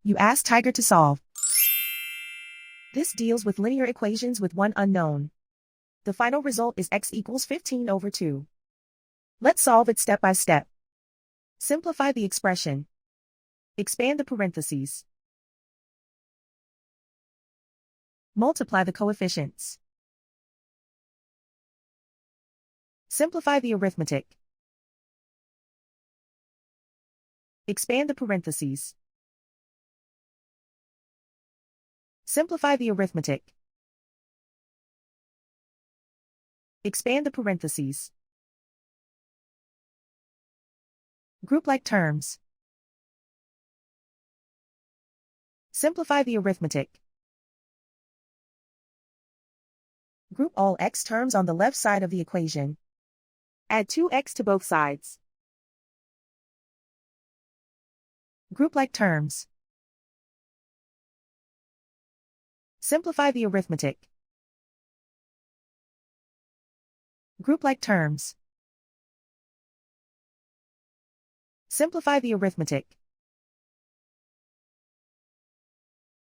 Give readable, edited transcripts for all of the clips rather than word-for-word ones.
You ask Tiger to solve. This deals with linear equations with one unknown. The final result is x equals 15 over 2. Let's solve it step by step. Simplify the expression. Expand the parentheses. Multiply the coefficients. Simplify the arithmetic. Expand the parentheses. Simplify the arithmetic. Expand the parentheses. Group like terms. Simplify the arithmetic. Group all x terms on the left side of the equation. Add 2x to both sides. Group like terms. Simplify the arithmetic. Group like terms. Simplify the arithmetic.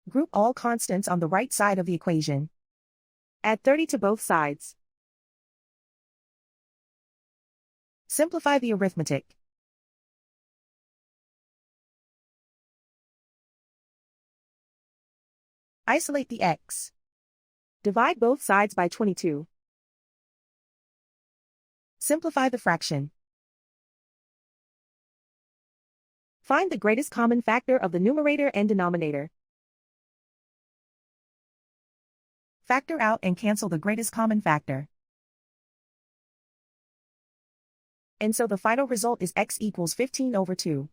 Group all constants on the right side of the equation. Add 30 to both sides. Simplify the arithmetic. Isolate the x. Divide both sides by 22. Simplify the fraction. Find the greatest common factor of the numerator and denominator. Factor out and cancel the greatest common factor. And so the final result is x equals 15 over 2.